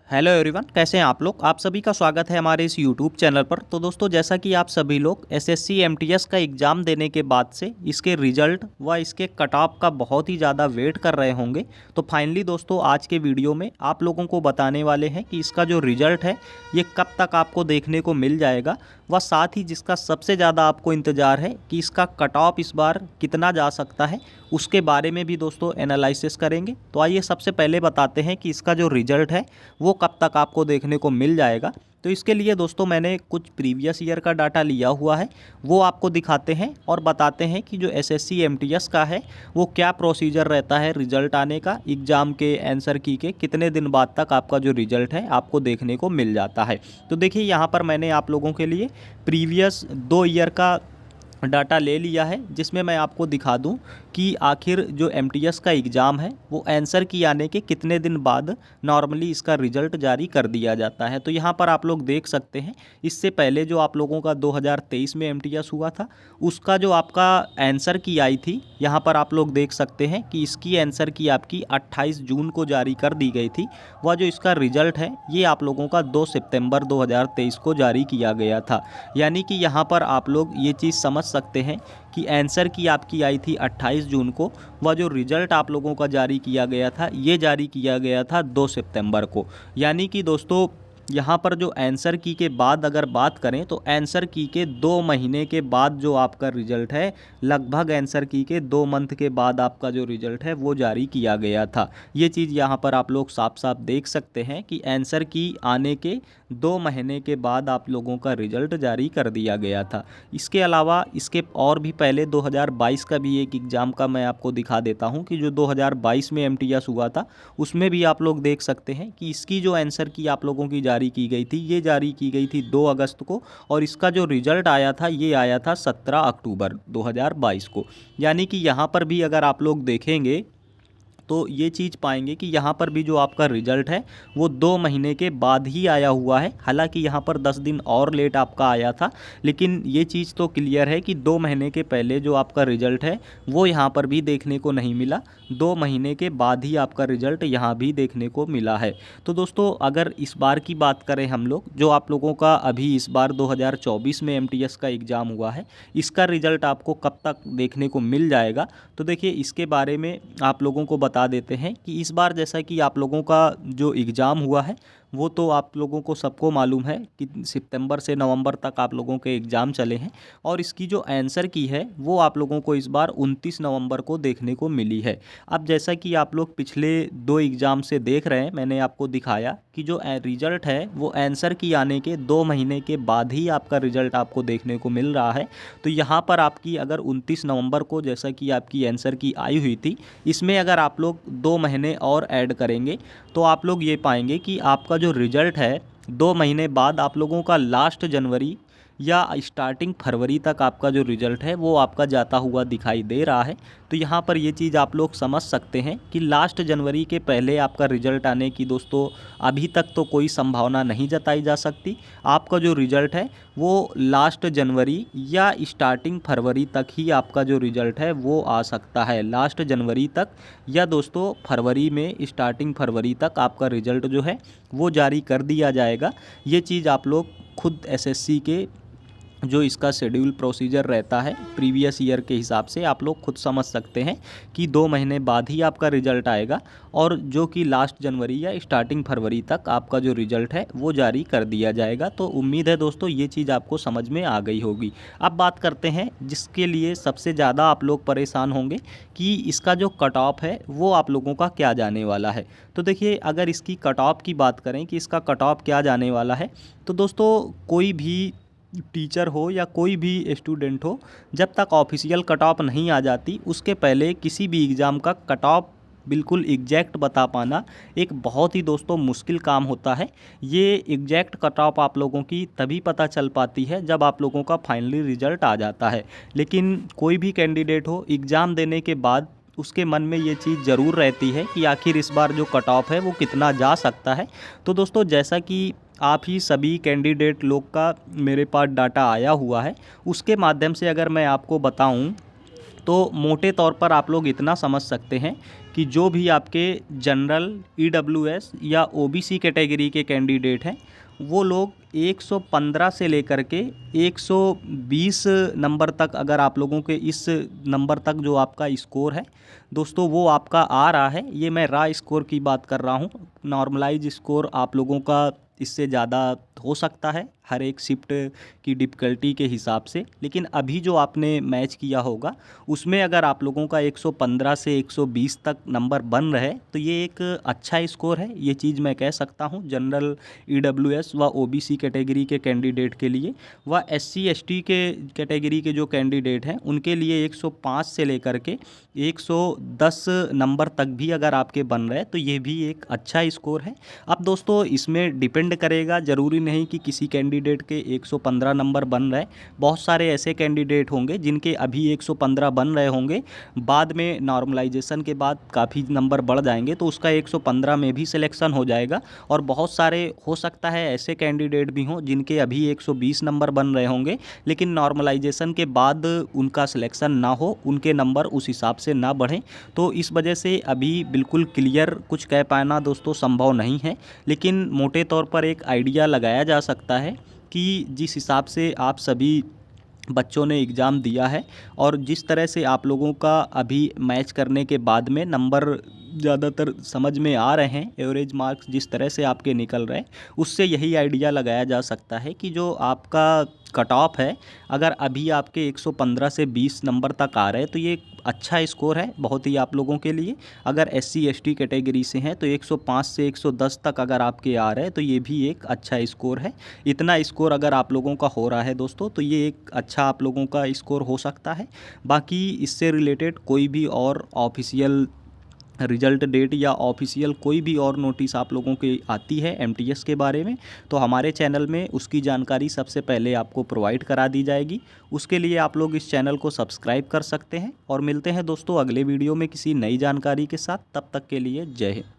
Hello everyone, कैसे हैं आप लोग। आप सभी का स्वागत है हमारे इस यूट्यूब चैनल पर। तो दोस्तों, जैसा कि आप सभी लोग एसएससी एमटीएस का एग्ज़ाम देने के बाद से इसके रिजल्ट व इसके कट ऑफ का बहुत ही ज़्यादा वेट कर रहे होंगे। तो फाइनली दोस्तों, आज के वीडियो में आप लोगों को बताने वाले हैं कि इसका जो रिजल्ट है ये कब तक आपको देखने को मिल जाएगा, व साथ ही जिसका सबसे ज़्यादा आपको इंतज़ार है कि इसका कट ऑफ इस बार कितना जा सकता है, उसके बारे में भी दोस्तों एनालिसिस करेंगे। तो आइए सबसे पहले बताते हैं कि इसका जो रिजल्ट है वो कब तक आपको देखने को मिल जाएगा। तो इसके लिए दोस्तों मैंने कुछ प्रीवियस ईयर का डाटा लिया हुआ है, वो आपको दिखाते हैं और बताते हैं कि जो एसएससी एमटीएस का है वो क्या प्रोसीजर रहता है रिजल्ट आने का, एग्ज़ाम के आंसर की के कितने दिन बाद तक आपका जो रिजल्ट है आपको देखने को मिल जाता है। तो देखिए, यहाँ पर मैंने आप लोगों के लिए प्रीवियस 2 ईयर का डाटा ले लिया है, जिसमें मैं आपको दिखा दूं कि आखिर जो एमटीएस का एग्ज़ाम है वो आंसर की आने के कितने दिन बाद नॉर्मली इसका रिज़ल्ट जारी कर दिया जाता है। तो यहाँ पर आप लोग देख सकते हैं, इससे पहले जो आप लोगों का 2023 में एमटीएस हुआ था उसका जो आपका आंसर की आई थी, यहाँ पर आप लोग देख सकते हैं कि इसकी आंसर की आपकी 28 जून को जारी कर दी गई थी। वह जो इसका रिज़ल्ट है ये आप लोगों का 2 सितंबर 2023 को जारी किया गया था। यानी कि यहाँ पर आप लोग ये चीज़ समझ सकते हैं कि आंसर की आपकी आई थी 28 जून को, वह जो रिज़ल्ट आप लोगों का जारी किया गया था ये जारी किया गया था 2 सितंबर को। यानी कि दोस्तों, यहाँ पर जो आंसर की के बाद अगर बात करें तो आंसर की के 2 महीने के बाद जो आपका रिज़ल्ट है, लगभग आंसर की के 2 मंथ के बाद आपका जो रिज़ल्ट है वो जारी किया गया था। ये चीज़ यहाँ पर आप लोग साफ साफ देख सकते हैं कि आंसर की आने के 2 महीने के बाद आप लोगों का रिज़ल्ट जारी कर दिया गया था। इसके अलावा इसके और भी पहले 2022 का भी एक एग्ज़ाम का मैं आपको दिखा देता हूँ कि जो 2022 में एमटीएस हुआ था उसमें भी आप लोग देख सकते हैं कि इसकी जो आंसर की आप लोगों की जारी की गई थी ये जारी की गई थी 2 अगस्त को, और इसका जो रिज़ल्ट आया था ये आया था 17 अक्टूबर 2022 को। यानी कि यहाँ पर भी अगर आप लोग देखेंगे तो ये चीज़ पाएंगे कि यहाँ पर भी जो आपका रिज़ल्ट है वो 2 महीने के बाद ही आया हुआ है। हालांकि यहाँ पर 10 दिन और लेट आपका आया था, लेकिन ये चीज़ तो क्लियर है कि 2 महीने के पहले जो आपका रिज़ल्ट है वो यहाँ पर भी देखने को नहीं मिला, 2 महीने के बाद ही आपका रिज़ल्ट यहाँ भी देखने को मिला है। तो दोस्तों, अगर इस बार की बात करें हम लोग, जो आप लोगों का अभी इस बार 2024 में एमटीएस का एग्ज़ाम हुआ है, इसका रिज़ल्ट आपको कब तक देखने को मिल जाएगा, तो देखिए इसके बारे में आप लोगों को बता देते हैं कि इस बार जैसा कि आप लोगों का जो एग्ज़ाम हुआ है वो तो आप लोगों को सबको मालूम है कि सितंबर से नवंबर तक आप लोगों के एग्ज़ाम चले हैं, और इसकी जो आंसर की है वो आप लोगों को इस बार 29 नवंबर को देखने को मिली है। अब जैसा कि आप लोग पिछले 2 एग्ज़ाम से देख रहे हैं, मैंने आपको दिखाया कि जो रिज़ल्ट है वो आंसर की आने के 2 महीने के बाद ही आपका रिज़ल्ट आपको देखने को मिल रहा है। तो यहाँ पर आपकी अगर 29 नवंबर को जैसा कि आपकी आंसर की आई हुई थी, इसमें अगर आप लोग 2 महीने और ऐड करेंगे तो आप लोग ये पाएंगे कि आपका जो रिज़ल्ट है 2 महीने बाद आप लोगों का लास्ट जनवरी या स्टार्टिंग फरवरी तक आपका जो रिज़ल्ट है वो आपका जाता हुआ दिखाई दे रहा है। तो यहाँ पर ये चीज़ आप लोग समझ सकते हैं कि लास्ट जनवरी के पहले आपका रिज़ल्ट आने की दोस्तों अभी तक तो कोई संभावना नहीं जताई जा सकती। आपका जो रिज़ल्ट है वो लास्ट जनवरी या स्टार्टिंग फरवरी तक ही आपका जो रिज़ल्ट है वो आ सकता है। लास्ट जनवरी तक या दोस्तों फरवरी में स्टार्टिंग फरवरी तक आपका रिज़ल्ट जो है वो जारी कर दिया जाएगा। ये चीज़ आप लोग खुद एसएससी के जो इसका शेड्यूल प्रोसीजर रहता है प्रीवियस ईयर के हिसाब से आप लोग खुद समझ सकते हैं कि 2 महीने बाद ही आपका रिज़ल्ट आएगा, और जो कि लास्ट जनवरी या स्टार्टिंग फरवरी तक आपका जो रिज़ल्ट है वो जारी कर दिया जाएगा। तो उम्मीद है दोस्तों ये चीज़ आपको समझ में आ गई होगी। अब बात करते हैं जिसके लिए सबसे ज़्यादा आप लोग परेशान होंगे कि इसका जो कट ऑफ है वो आप लोगों का क्या जाने वाला है। तो देखिए, अगर इसकी कट ऑफ की बात करें कि इसका कट ऑफ क्या जाने वाला है, तो दोस्तों कोई भी टीचर हो या कोई भी स्टूडेंट हो, जब तक ऑफिशियल कट ऑफ नहीं आ जाती उसके पहले किसी भी एग्ज़ाम का कट ऑफ बिल्कुल एग्जैक्ट बता पाना एक बहुत ही दोस्तों मुश्किल काम होता है। ये एग्जैक्ट कट ऑफ आप लोगों की तभी पता चल पाती है जब आप लोगों का फाइनली रिज़ल्ट आ जाता है। लेकिन कोई भी कैंडिडेट हो, एग्ज़ाम देने के बाद उसके मन में ये चीज़ ज़रूर रहती है कि आखिर इस बार जो कट ऑफ है वो कितना जा सकता है। तो दोस्तों, जैसा कि आप ही सभी कैंडिडेट लोग का मेरे पास डाटा आया हुआ है, उसके माध्यम से अगर मैं आपको बताऊं तो मोटे तौर पर आप लोग इतना समझ सकते हैं कि जो भी आपके जनरल, ईडब्ल्यूएस या ओबीसी कैटेगरी के कैंडिडेट हैं वो लोग 115 से लेकर के 120 नंबर तक, अगर आप लोगों के इस नंबर तक जो आपका स्कोर है दोस्तों वो आपका आ रहा है, ये मैं रा स्कोर की बात कर रहा हूँ। नॉर्मलाइज स्कोर आप लोगों का इससे ज़्यादा हो सकता है हर एक शिफ्ट की डिफ़िकल्टी के हिसाब से, लेकिन अभी जो आपने मैच किया होगा उसमें अगर आप लोगों का 115 से 120 तक नंबर बन रहे तो ये एक अच्छा स्कोर है, ये चीज़ मैं कह सकता हूँ जनरल, ईडब्ल्यूएस व ओबीसी कैटेगरी के कैंडिडेट के लिए। व एससी एसटी के कैटेगरी के जो कैंडिडेट हैं उनके लिए 105 से लेकर के 110 नंबर तक भी अगर आपके बन रहे तो ये भी एक अच्छा स्कोर है। अब दोस्तों इसमें डिपेंड करेगा, ज़रूरी नहीं कि किसी कैंडिडेट के 115 नंबर बन रहे, बहुत सारे ऐसे कैंडिडेट होंगे जिनके अभी 115 बन रहे होंगे, बाद में नॉर्मलाइजेशन के बाद काफ़ी नंबर बढ़ जाएंगे तो उसका 115 में भी सिलेक्शन हो जाएगा। और बहुत सारे हो सकता है ऐसे कैंडिडेट भी हों जिनके अभी 120 नंबर बन रहे होंगे लेकिन नॉर्मलाइजेशन के बाद उनका सिलेक्शन ना हो, उनके नंबर उस हिसाब से ना बढ़ें। तो इस वजह से अभी बिल्कुल क्लियर कुछ कह पाना दोस्तों संभव नहीं है, लेकिन मोटे तौर पर एक आइडिया लगाया जा सकता है कि जिस हिसाब से आप सभी बच्चों ने एग्ज़ाम दिया है और जिस तरह से आप लोगों का अभी मैच करने के बाद में नंबर ज़्यादातर समझ में आ रहे हैं, एवरेज मार्क्स जिस तरह से आपके निकल रहे हैं, उससे यही आइडिया लगाया जा सकता है कि जो आपका कट ऑफ है अगर अभी आपके 115 से 20 नंबर तक आ रहे हैं तो ये अच्छा स्कोर है बहुत ही आप लोगों के लिए। अगर एससी एसटी कैटेगरी से हैं तो 105 से 110 तक अगर आपके आ रहे हैं तो ये भी एक अच्छा स्कोर है। इतना स्कोर अगर आप लोगों का हो रहा है दोस्तों तो ये एक अच्छा आप लोगों का स्कोर हो सकता है। बाकी इससे रिलेटेड कोई भी और ऑफिशियल रिजल्ट डेट या ऑफिशियल कोई भी और नोटिस आप लोगों की आती है एमटीएस के बारे में तो हमारे चैनल में उसकी जानकारी सबसे पहले आपको प्रोवाइड करा दी जाएगी। उसके लिए आप लोग इस चैनल को सब्सक्राइब कर सकते हैं और मिलते हैं दोस्तों अगले वीडियो में किसी नई जानकारी के साथ। तब तक के लिए जय हिंद।